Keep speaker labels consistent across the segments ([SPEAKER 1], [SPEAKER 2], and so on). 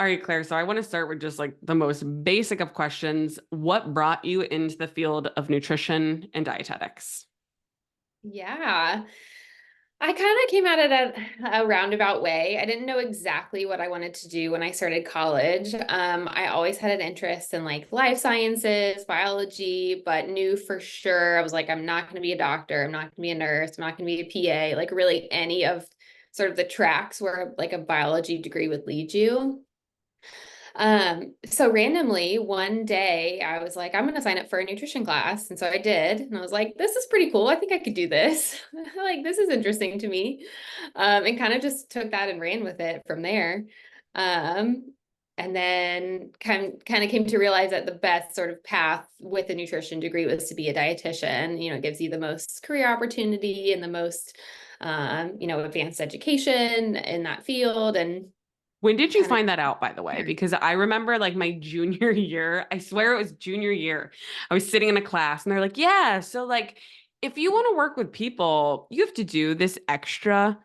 [SPEAKER 1] All right, Claire. So I want to start with just like the most basic of questions. What brought you into the field of nutrition and dietetics?
[SPEAKER 2] Yeah, I kind of came at it a roundabout way. I didn't know exactly what I wanted to do when I started college. I always had an interest in like life sciences, biology, but knew for sure I was like, I'm not going to be a doctor. I'm not going to be a nurse. I'm not going to be a PA. Like really any of sort of the tracks where like a biology degree would lead you. So randomly one day I was like, I'm going to sign up for a nutrition class. And so I did. And I was like, this is pretty cool. I think I could do this. Like, this is interesting to me. And kind of just took that and ran with it from there. And then kind of came to realize that the best sort of path with a nutrition degree was to be a dietitian. It gives you the most career opportunity and the most, advanced education in that field. And
[SPEAKER 1] When did you
[SPEAKER 2] kind of
[SPEAKER 1] find that out, by the way? Because I remember like my junior year, I swear it was junior year. I was sitting in a class and they're like, yeah, so like if you want to work with people, you have to do this extra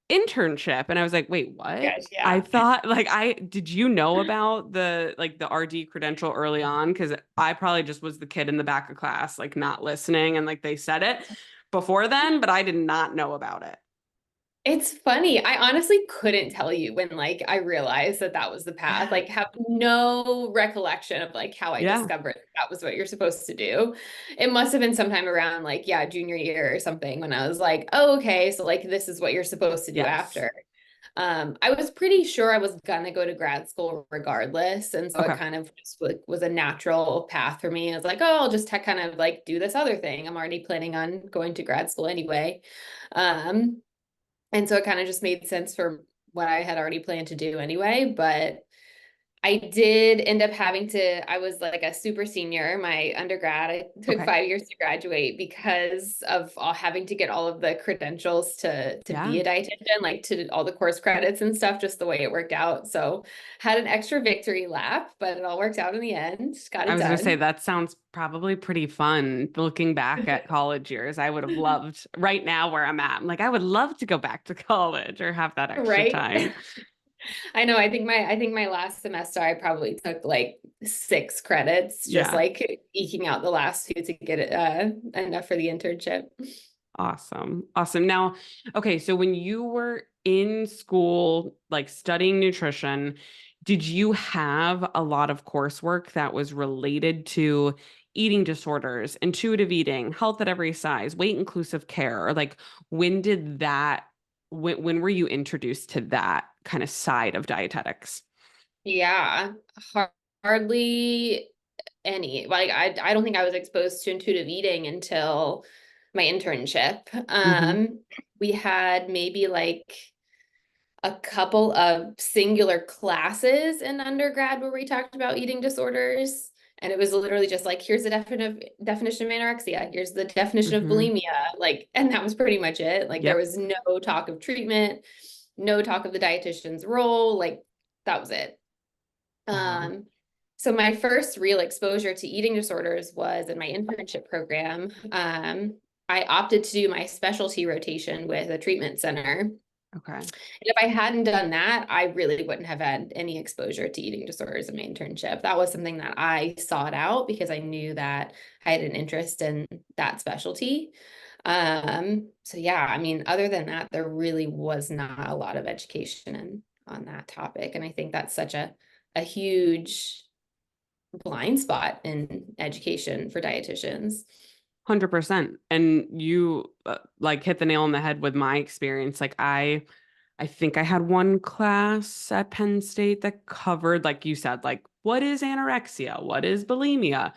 [SPEAKER 1] internship. And I was like, wait, what?
[SPEAKER 2] gosh,
[SPEAKER 1] I
[SPEAKER 2] yeah.
[SPEAKER 1] thought like did you know about the RD credential early on? Because I probably just was the kid in the back of class, like not listening and like they said it before then, but I did not know about it.
[SPEAKER 2] It's funny. I honestly couldn't tell you when like I realized that that was the path.
[SPEAKER 1] Yeah.
[SPEAKER 2] Like have no recollection of like how I
[SPEAKER 1] Yeah.
[SPEAKER 2] discovered that was what you're supposed to do. It must have been sometime around like yeah, junior year or something when I was like, "Oh, okay, so like this is what you're supposed to do
[SPEAKER 1] Yes.
[SPEAKER 2] after." I was pretty sure I was gonna go to grad school regardless, and so it
[SPEAKER 1] Okay.
[SPEAKER 2] kind of just like was a natural path for me. I was like, "Oh, I'll just kind of like do this other thing. I'm already planning on going to grad school anyway." Um and so it kind of just made sense for what I had already planned to do anyway. But I did end up having to, I was like a super senior, my undergrad. I took
[SPEAKER 1] Okay.
[SPEAKER 2] 5 years to graduate because of all having to get all of the credentials to be
[SPEAKER 1] Yeah.
[SPEAKER 2] a dietitian, like to all the course credits and stuff, just the way it worked out. So had an extra victory lap, but it all worked out in the end. Got
[SPEAKER 1] I
[SPEAKER 2] it
[SPEAKER 1] was going to say
[SPEAKER 2] done.
[SPEAKER 1] that sounds probably pretty fun looking back at college years. I would have loved right now where I'm at. I'm like, I would love to go back to college or have that extra
[SPEAKER 2] Right?
[SPEAKER 1] time.
[SPEAKER 2] I know. I think my last semester I probably took like 6 credits, just
[SPEAKER 1] Yeah.
[SPEAKER 2] like eking out the last two to get it enough for the internship.
[SPEAKER 1] Awesome. Awesome. Now, okay, so when you were in school, like studying nutrition, did you have a lot of coursework that was related to eating disorders, intuitive eating, health at every size, weight inclusive care? Or like when did that when were you introduced to that kind of side of dietetics?
[SPEAKER 2] Yeah, hardly any. Like I don't think I was exposed to intuitive eating until my internship.
[SPEAKER 1] Hmm.
[SPEAKER 2] We had maybe like a couple of singular classes in undergrad where we talked about eating disorders. And it was literally just like, here's the definition of anorexia, here's the definition of
[SPEAKER 1] Hmm.
[SPEAKER 2] bulimia. Like, and that was pretty much it. Like, there
[SPEAKER 1] Yep.
[SPEAKER 2] was no talk of treatment, no talk of the dietitian's role. Like, that was it.
[SPEAKER 1] Wow.
[SPEAKER 2] Um, so my first real exposure to eating disorders was in my internship program. I opted to do my specialty rotation with a treatment center.
[SPEAKER 1] Okay.
[SPEAKER 2] If I hadn't done that, I really wouldn't have had any exposure to eating disorders in my internship. That was something that I sought out because I knew that I had an interest in that specialty. So yeah, I mean, other than that, there really was not a lot of education on that topic. And I think that's such a huge blind spot in education for dietitians.
[SPEAKER 1] 100%. And you like hit the nail on the head with my experience. Like I think I had one class at Penn State that covered, like you said, like what is anorexia? What is bulimia?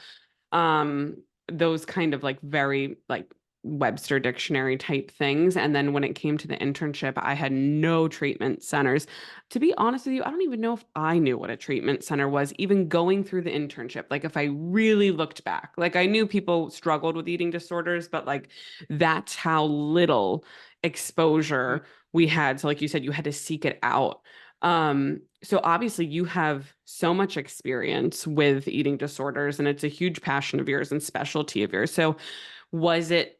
[SPEAKER 1] Um, those kind of like very like Webster dictionary type things. And then when it came to the internship, I had no treatment centers. To be honest with you, I don't even know if I knew what a treatment center was, even going through the internship. Like if I really looked back, like I knew people struggled with eating disorders, but like that's how little exposure we had. So like you said, you had to seek it out. So obviously you have so much experience with eating disorders and it's a huge passion of yours and specialty of yours. So was it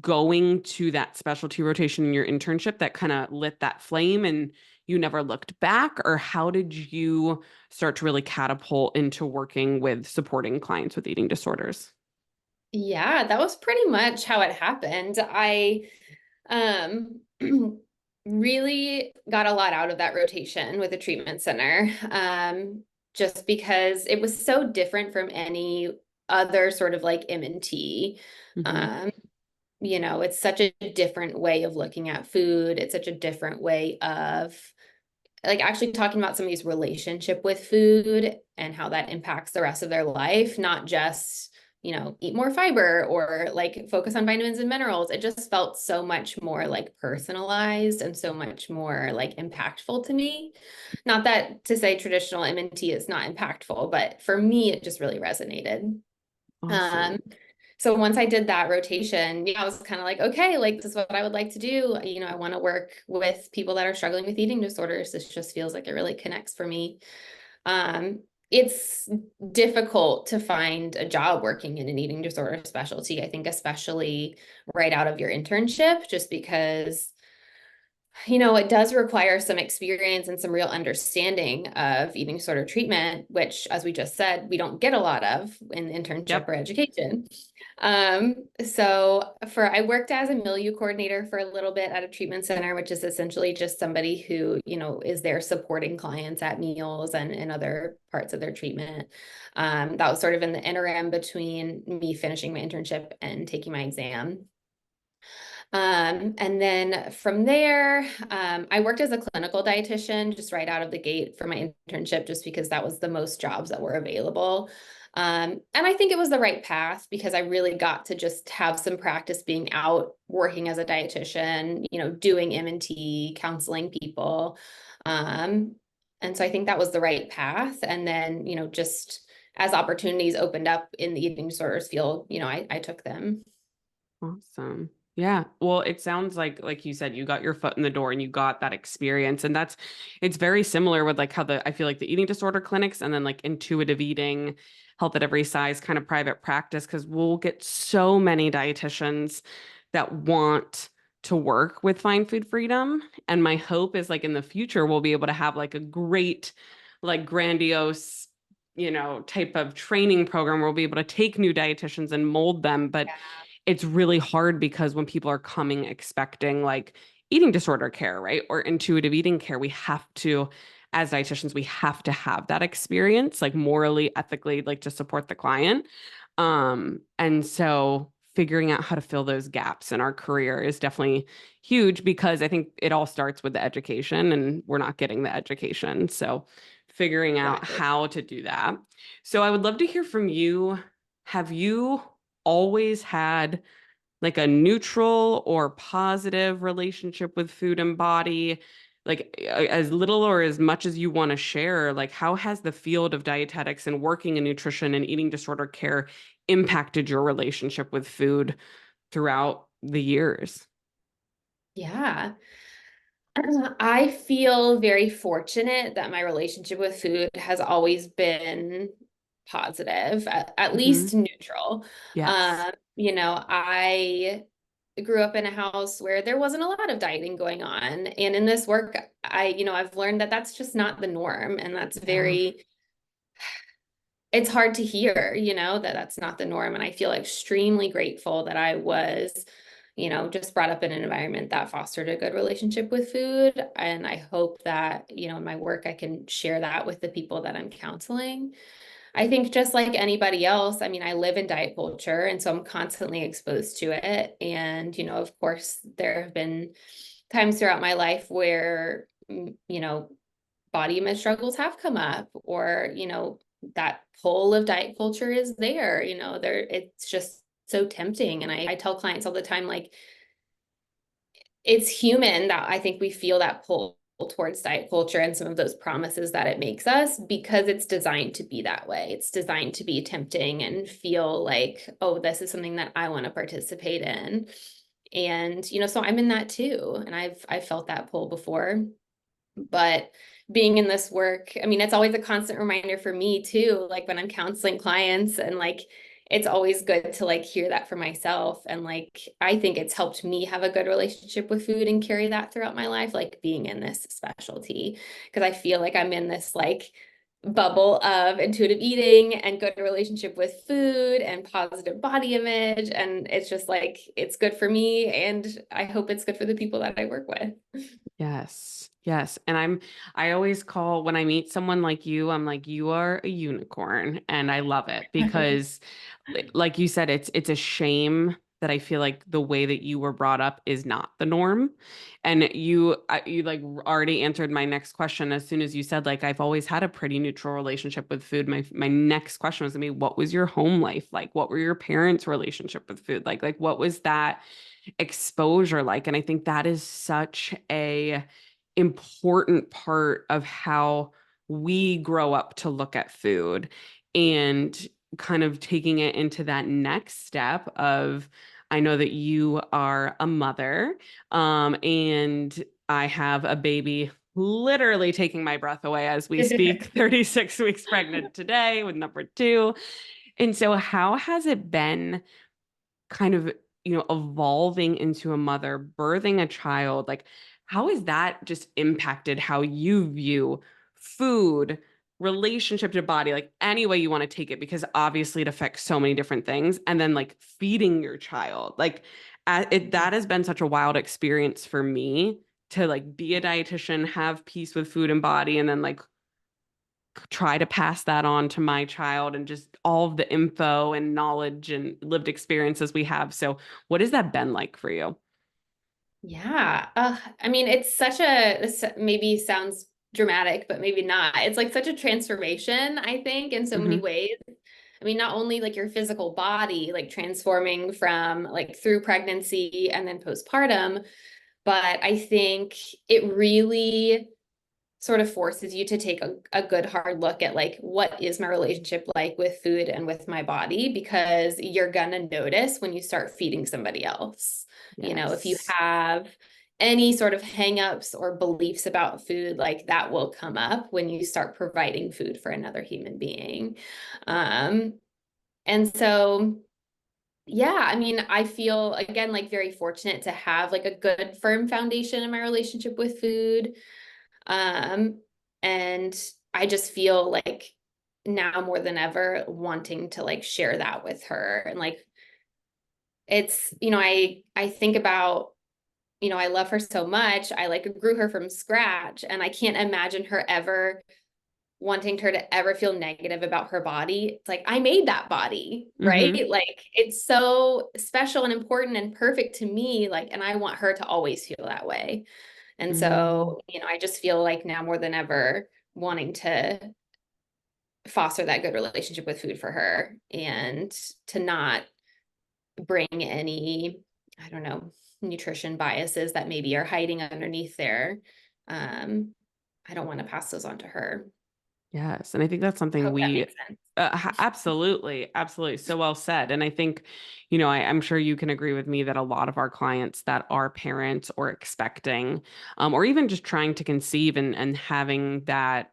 [SPEAKER 1] going to that specialty rotation in your internship that kind of lit that flame and you never looked back? Or how did you start to really catapult into working with supporting clients with eating disorders?
[SPEAKER 2] Yeah, that was pretty much how it happened. I um really got a lot out of that rotation with the treatment center. Just because it was so different from any other sort of like M&T.
[SPEAKER 1] Hmm.
[SPEAKER 2] Um, it's such a different way of looking at food. It's such a different way of like actually talking about somebody's relationship with food and how that impacts the rest of their life, not just, eat more fiber or like focus on vitamins and minerals. It just felt so much more like personalized and so much more like impactful to me. Not that to say traditional MNT is not impactful, but for me, it just really resonated.
[SPEAKER 1] Awesome.
[SPEAKER 2] Um, so once I did that rotation, I was kind of like, okay, like this is what I would like to do. I want to work with people that are struggling with eating disorders. This just feels like it really connects for me. Um, it's difficult to find a job working in an eating disorder specialty, I think, especially right out of your internship, just because it does require some experience and some real understanding of eating disorder treatment, which, as we just said, we don't get a lot of in internship
[SPEAKER 1] Yep.
[SPEAKER 2] or education. I worked as a milieu coordinator for a little bit at a treatment center, which is essentially just somebody who, is there supporting clients at meals and other parts of their treatment. That was sort of in the interim between me finishing my internship and taking my exam. And then from there, I worked as a clinical dietitian just right out of the gate for my internship, just because that was the most jobs that were available. And I think it was the right path because I really got to just have some practice being out working as a dietitian, doing M&T, counseling people. Um, and so I think that was the right path. And then, just as opportunities opened up in the eating disorders field, I took them.
[SPEAKER 1] Awesome. Yeah. Well, it sounds like you said, you got your foot in the door and you got that experience. And it's very similar with like how I feel like the eating disorder clinics and then like intuitive eating, health at every size kind of private practice, because we'll get so many dietitians that want to work with Find Food Freedom. And my hope is like in the future, we'll be able to have like a great, like grandiose, type of training program where we'll be able to take new dietitians and mold them. But it's really hard because when people are coming expecting like eating disorder care, right? Or intuitive eating care, we have to, as dietitians, we have to have that experience, like morally, ethically, like to support the client. And so figuring out how to fill those gaps in our career is definitely huge because I think it all starts with the education and we're not getting the education. So figuring out
[SPEAKER 2] Exactly.
[SPEAKER 1] how to do that. So I would love to hear from you. Have you always had like a neutral or positive relationship with food and body? Like as little or as much as you want to share, like how has the field of dietetics and working in nutrition and eating disorder care impacted your relationship with food throughout the years?
[SPEAKER 2] Yeah. I feel very fortunate that my relationship with food has always been positive, at
[SPEAKER 1] Hmm.
[SPEAKER 2] least neutral.
[SPEAKER 1] Yes.
[SPEAKER 2] I grew up in a house where there wasn't a lot of dieting going on. And in this work, I've learned that that's just not the norm. And that's
[SPEAKER 1] Yeah.
[SPEAKER 2] it's hard to hear, that that's not the norm. And I feel extremely grateful that I was, just brought up in an environment that fostered a good relationship with food. And I hope that, in my work, I can share that with the people that I'm counseling. I think just like anybody else, I mean, I live in diet culture, and so I'm constantly exposed to it. And, of course, there have been times throughout my life where, body image struggles have come up, or that pull of diet culture is there. It's just so tempting. And I tell clients all the time, like, it's human that I think we feel that pull towards diet culture and some of those promises that it makes us, because it's designed to be that way. It's designed to be tempting and feel like, oh, this is something that I want to participate in. And so I'm in that too, and I've felt that pull before. But being in this work, I mean, it's always a constant reminder for me too, like when I'm counseling clients, and like it's always good to like hear that for myself. And like, I think it's helped me have a good relationship with food and carry that throughout my life, like being in this specialty. Cause I feel like I'm in this like bubble of intuitive eating and good relationship with food and positive body image. And it's just like, it's good for me. And I hope it's good for the people that I work with.
[SPEAKER 1] Yes. Yes. And I always call when I meet someone like you, I'm like, you are a unicorn. And I love it because like you said, it's a shame that I feel like the way that you were brought up is not the norm. And you like already answered my next question as soon as you said, like, I've always had a pretty neutral relationship with food. My next question was gonna be, what was your home life like? What were your parents' relationship with food like? Like, what was that exposure like? And I think that is such a important part of how we grow up to look at food, and kind of taking it into that next step of, I know that you are a mother, and I have a baby literally taking my breath away as we speak, 36 weeks pregnant today with number two. And so how has it been kind of, evolving into a mother, birthing a child? Like, how has that just impacted how you view food, relationship to body, like any way you want to take it? Because obviously it affects so many different things. And then like feeding your child, like that has been such a wild experience for me to like be a dietitian, have peace with food and body, and then like try to pass that on to my child, and just all of the info and knowledge and lived experiences we have. So, what has that been like for you?
[SPEAKER 2] Yeah. I mean, it's such a, this maybe sounds dramatic, but maybe not. It's like such a transformation, I think, in so many
[SPEAKER 1] Hmm.
[SPEAKER 2] ways. I mean, not only like your physical body, like transforming from like through pregnancy and then postpartum, but I think it really sort of forces you to take a good hard look at like what is my relationship like with food and with my body, because you're gonna notice when you start feeding somebody else. You know, if you
[SPEAKER 1] Yes.
[SPEAKER 2] have any sort of hangups or beliefs about food, like that will come up when you start providing food for another human being. um and so yeah, I mean, I feel again like very fortunate to have like a good firm foundation in my relationship with food. um, and I just feel like now more than ever wanting to like share that with her. And like it's, I think about, I love her so much. I like grew her from scratch, and I can't imagine her ever wanting her to ever feel negative about her body. It's like I made that body, right?
[SPEAKER 1] Hmm.
[SPEAKER 2] Like it's so special and important and perfect to me, like, and I want her to always feel that way. And
[SPEAKER 1] Hmm.
[SPEAKER 2] so, I just feel like now more than ever wanting to foster that good relationship with food for her, and to not bring any, I don't know, nutrition biases that maybe are hiding underneath there. Um, I don't want to pass those on to her.
[SPEAKER 1] Yes. And I think that's
[SPEAKER 2] I
[SPEAKER 1] something
[SPEAKER 2] hope that
[SPEAKER 1] we
[SPEAKER 2] makes sense.
[SPEAKER 1] absolutely, absolutely. So well said. And I think, I'm sure you can agree with me that a lot of our clients that are parents or expecting, or even just trying to conceive and having that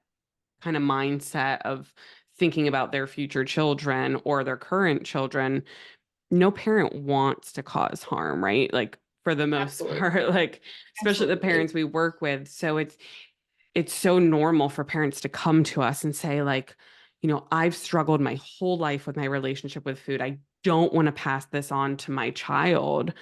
[SPEAKER 1] kind of mindset of thinking about their future children or their current children, no parent wants to cause harm, right? Like for the most part,
[SPEAKER 2] Absolutely.
[SPEAKER 1] like especially the
[SPEAKER 2] Absolutely.
[SPEAKER 1] parents we work with. So it's so normal for parents to come to us and say, like, I've struggled my whole life with my relationship with food. I don't want to pass this on to my child.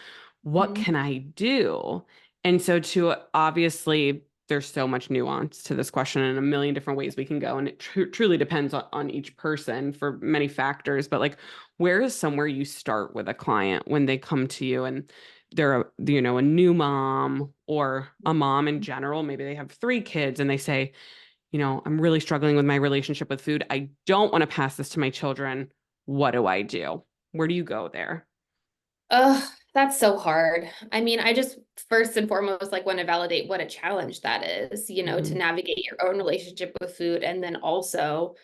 [SPEAKER 1] What
[SPEAKER 2] Mhm.
[SPEAKER 1] can I do? And so, to obviously, there's so much nuance to this question and a million different ways we can go. And it truly depends on each person for many factors. But, like, where is somewhere you start with a client when they come to you and they're a new mom or a mom in general? Maybe they have three kids and they say, I'm really struggling with my relationship with food. I don't want to pass this to my children. What do I do? Where do you go there?
[SPEAKER 2] Oh, that's so hard. I mean, I just first and foremost like want to validate what a challenge that is, to
[SPEAKER 1] Hmm.
[SPEAKER 2] navigate your own relationship with food, and then also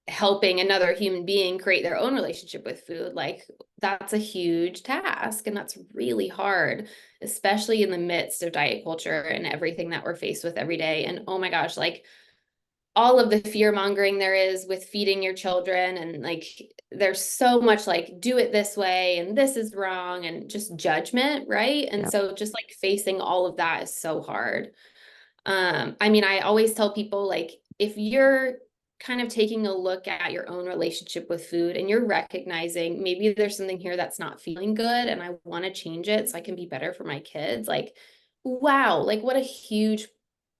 [SPEAKER 2] helping another human being create their own relationship with food. Like that's a huge task, and that's really hard, especially in the midst of diet culture and everything that we're faced with every day. And oh my gosh, like all of the fear mongering there is with feeding your children, and like there's so much like do it this way and this is wrong and just judgment, right? And
[SPEAKER 1] Yep.
[SPEAKER 2] so just like facing all of that is so hard. I mean, I always tell people like if you're kind of taking a look at your own relationship with food and you're recognizing maybe there's something here that's not feeling good and I want to change it so I can be better for my kids, like wow, like what a huge,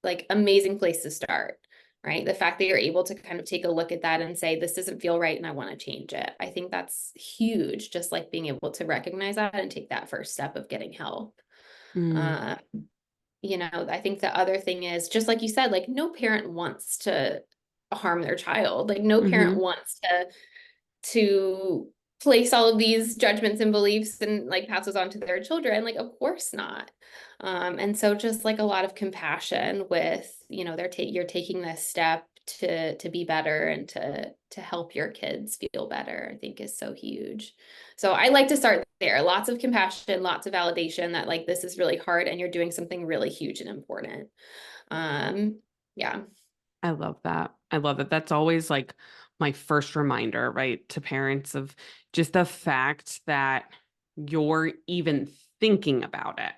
[SPEAKER 2] like amazing place to start, right? The fact that you're able to kind of take a look at that and say, this doesn't feel right and I want to change it. I think that's huge, just like being able to recognize that and take that first step of getting help.
[SPEAKER 1] Mm.
[SPEAKER 2] Uh, I think the other thing is just like you said, like no parent wants to harm their child. Like no parent
[SPEAKER 1] Mm-hmm.
[SPEAKER 2] wants to place all of these judgments and beliefs and like pass those on to their children. Like, of course not. And so just like a lot of compassion with, you're taking this step to be better and to help your kids feel better, I think is so huge. So I like to start there. Lots of compassion, lots of validation that like this is really hard and you're doing something really huge and important. Um, yeah.
[SPEAKER 1] I love that. I love that. That's always like my first reminder, right, to parents of just the fact that you're even thinking about it.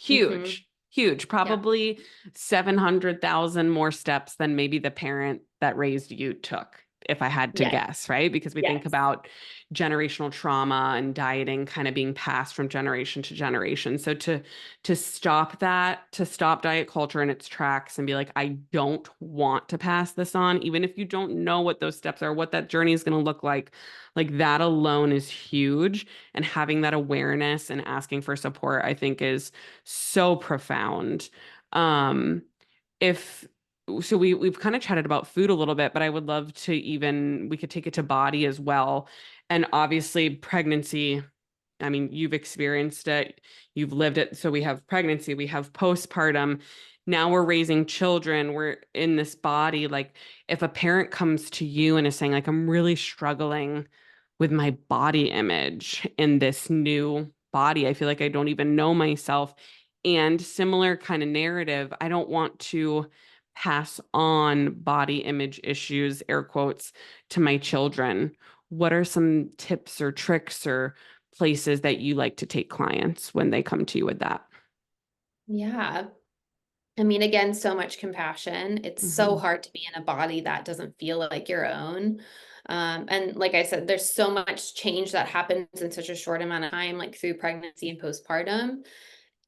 [SPEAKER 2] Mm-hmm.
[SPEAKER 1] Huge, huge.
[SPEAKER 2] Yeah.
[SPEAKER 1] Probably 700,000 more steps than maybe the parent that raised you took, if I had to
[SPEAKER 2] Yes.
[SPEAKER 1] guess, right? Because we think
[SPEAKER 2] Yes.
[SPEAKER 1] about generational trauma and dieting kind of being passed from generation to generation. So to stop that, to stop diet culture in its tracks and be like, I don't want to pass this on, even if you don't know what those steps are, what that journey is going to look like that alone is huge. And having that awareness and asking for support, I think is so profound. Um, if so we've kind of chatted about food a little bit, but I would love to even we could take it to body as well. And obviously pregnancy, I mean, you've experienced it, you've lived it. So we have pregnancy, we have postpartum. Now we're raising children, we're in this body. Like if a parent comes to you and is saying like I'm really struggling with my body image in this new body, I feel like I don't even know myself. And similar kind of narrative, I don't want to pass on body image issues, air quotes, to my children. What are some tips or tricks or places that you like to take clients when they come to you with that?
[SPEAKER 2] Yeah. I mean, again, so much compassion. It's so
[SPEAKER 1] Hmm.
[SPEAKER 2] hard to be in a body that doesn't feel like your own. And like I said, there's so much change that happens in such a short amount of time, like through pregnancy and postpartum.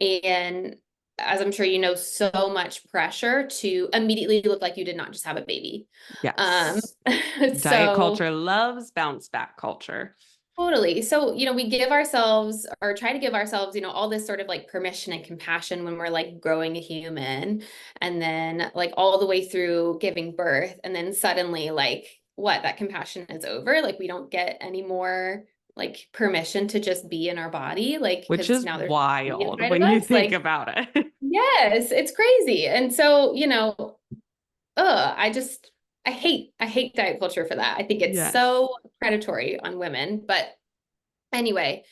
[SPEAKER 2] And as I'm sure you know, so much pressure to immediately look like you did not just have a baby. Um,
[SPEAKER 1] Yes. Diet
[SPEAKER 2] so
[SPEAKER 1] culture loves bounce back culture.
[SPEAKER 2] totally. So, we give ourselves or try to give ourselves, all this sort of like permission and compassion when we're like growing a human and then like all the way through giving birth. And then suddenly, like, what that compassion is over. Like, we don't get any more like permission to just be in our body, like,
[SPEAKER 1] Which
[SPEAKER 2] because
[SPEAKER 1] is
[SPEAKER 2] now there's something
[SPEAKER 1] wild
[SPEAKER 2] inside of
[SPEAKER 1] when you
[SPEAKER 2] us.
[SPEAKER 1] think
[SPEAKER 2] Like,
[SPEAKER 1] about it.
[SPEAKER 2] yes, it's crazy. And so, I hate diet culture for that. I think it's
[SPEAKER 1] Yes.
[SPEAKER 2] so predatory on women. But anyway,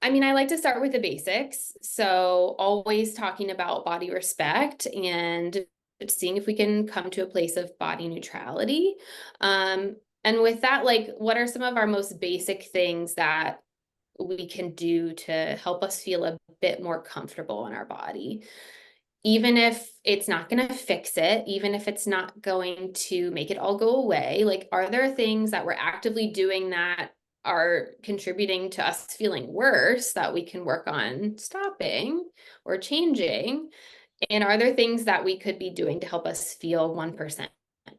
[SPEAKER 2] I mean, I like to start with the basics. So, always talking about body respect and seeing if we can come to a place of body neutrality. Um, and with that, like, what are some of our most basic things that we can do to help us feel a bit more comfortable in our body? Even if it's not going to fix it, even if it's not going to make it all go away, like, are there things that we're actively doing that are contributing to us feeling worse that we can work on stopping or changing? And are there things that we could be doing to help us feel 1%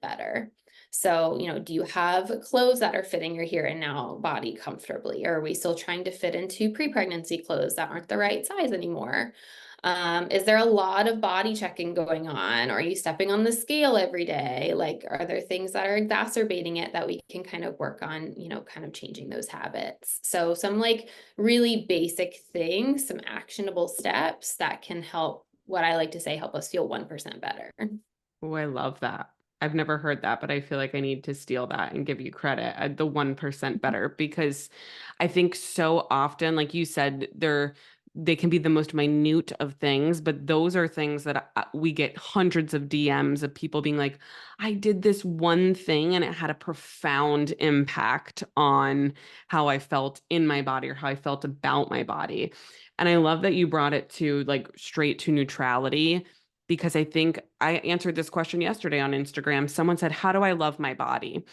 [SPEAKER 2] better? So, do you have clothes that are fitting your here and now body comfortably? Or are we still trying to fit into pre-pregnancy clothes that aren't the right size anymore? Is there a lot of body checking going on? Or are you stepping on the scale every day? Like, are there things that are exacerbating it that we can kind of work on, kind of changing those habits? So, some like really basic things, some actionable steps that can help, what I like to say, help us feel 1% better.
[SPEAKER 1] Oh, I love that. I've never heard that, but I feel like I need to steal that and give you credit at the 1% better because I think so often, like you said, they can be the most minute of things, but those are things that we get hundreds of DMs of people being like, I did this one thing and it had a profound impact on how I felt in my body or how I felt about my body. And I love that you brought it to like straight to neutrality, because I think I answered this question yesterday on Instagram. Someone said, how do I love my body?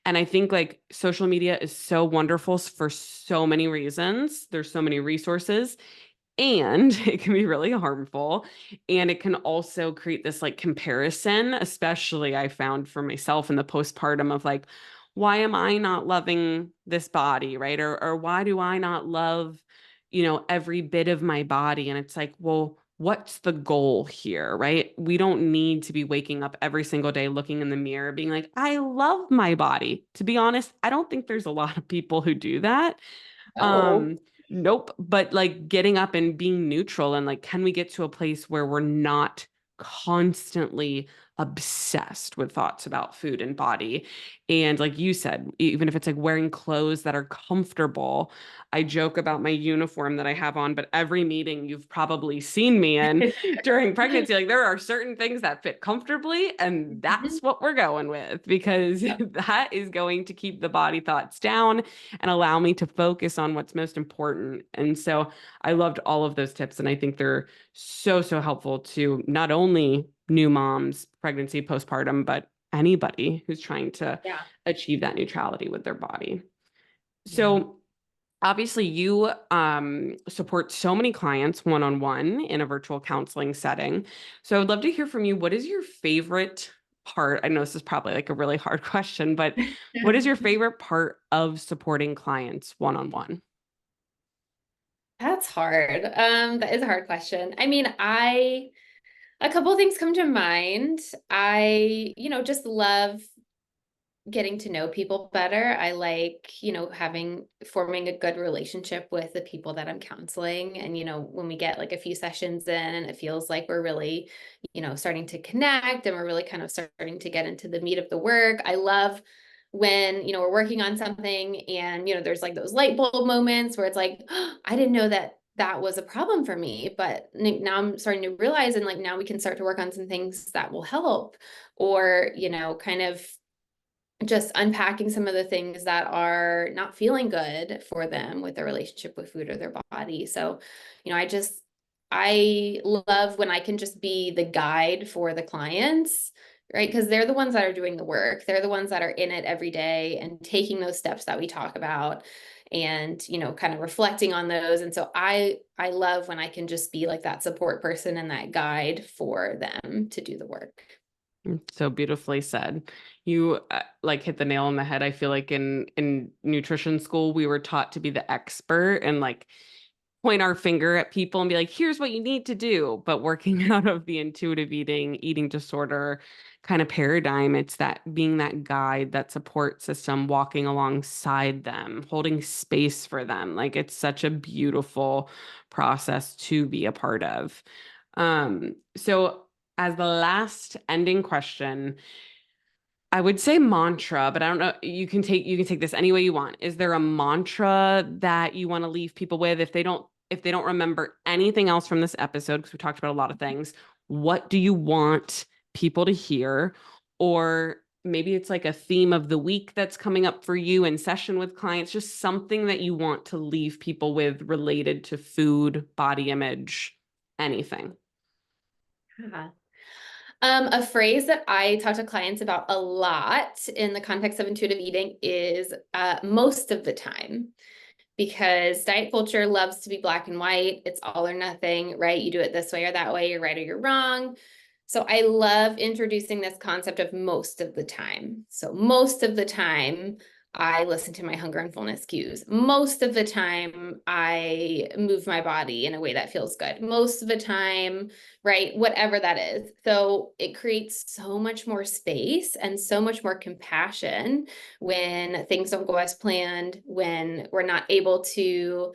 [SPEAKER 1] And I think like social media is so wonderful for so many reasons. There's so many resources, and it can be really harmful. And it can also create this like comparison, especially I found for myself in the postpartum of like, why am I not loving this body, right? Or why do I not love, every bit of my body? And it's like, well, what's the goal here, right? We don't need to be waking up every single day looking in the mirror being like, I love my body. To be honest, I don't think there's a lot of people who do that.
[SPEAKER 2] Oh,
[SPEAKER 1] um Nope. But like getting up and being neutral, and like, can we get to a place where we're not constantly obsessed with thoughts about food and body? And like you said, even if it's like wearing clothes that are comfortable, I joke about my uniform that I have on, but every meeting you've probably seen me in during pregnancy, like there are certain things that fit comfortably, and that's what we're going with, because
[SPEAKER 2] Yep.
[SPEAKER 1] that is going to keep the body thoughts down and allow me to focus on what's most important. And so I loved all of those tips. And I think they're so, so helpful to not only new moms, pregnancy, postpartum, but anybody who's trying to
[SPEAKER 2] Yeah.
[SPEAKER 1] achieve that neutrality with their body.
[SPEAKER 2] Yeah.
[SPEAKER 1] So obviously you support so many clients one-on-one in a virtual counseling setting. So I would love to hear from you. What is your favorite part? I know this is probably like a really hard question, but what is your favorite part of supporting clients one-on-one?
[SPEAKER 2] That's hard. That is a hard question. I mean, a couple of things come to mind. Just love getting to know people better. I like, forming a good relationship with the people that I'm counseling. And, when we get like a few sessions in and it feels like we're really, starting to connect and we're really kind of starting to get into the meat of the work. I love when, we're working on something and, there's like those light bulb moments where it's like, oh, I didn't know that that was a problem for me, but now I'm starting to realize, and like now we can start to work on some things that will help, or, kind of just unpacking some of the things that are not feeling good for them with their relationship with food or their body. So, I love when I can just be the guide for the clients, right? Because they're the ones that are doing the work. They're the ones that are in it every day and taking those steps that we talk about and, kind of reflecting on those. And so I love when I can just be like that support person and that guide for them to do the work.
[SPEAKER 1] So beautifully said. You like hit the nail on the head. I feel like in nutrition school we were taught to be the expert and like point our finger at people and be like, here's what you need to do. But working out of the intuitive eating disorder kind of paradigm, it's that being that guide, that support system, walking alongside them, holding space for them. Like it's such a beautiful process to be a part of. So as the last ending question, I would say mantra, but I don't know. You can take this any way you want. Is there a mantra that you want to leave people with if they don't remember anything else from this episode, because we talked about a lot of things, what do you want people to hear? Or maybe it's like a theme of the week that's coming up for you in session with clients, just something that you want to leave people with related to food, body image, anything.
[SPEAKER 2] Yeah. A phrase that I talk to clients about a lot in the context of intuitive eating is most of the time, because diet culture loves to be black and white. It's all or nothing, right? You do it this way or that way, you're right or you're wrong. So I love introducing this concept of most of the time. So most of the time, I listen to my hunger and fullness cues. Most of the time, I move my body in a way that feels good. Most of the time, right? Whatever that is. So it creates so much more space and so much more compassion when things don't go as planned, when we're not able to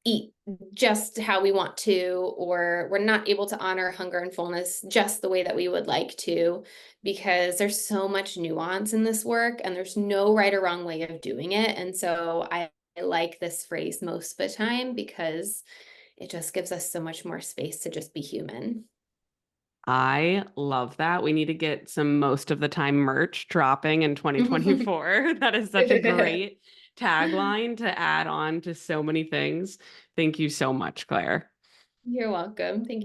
[SPEAKER 2] eat just how we want to, or we're not able to honor hunger and fullness just the way that we would like to, because there's so much nuance in this work and there's no right or wrong way of doing it. And so I like this phrase most of the time because it just gives us so much more space to just be human.
[SPEAKER 1] I love that. We need to get some most of the time merch dropping in 2024. That is such a great tagline to add on to so many things. Thank you so much, Claire.
[SPEAKER 2] You're welcome. Thank you.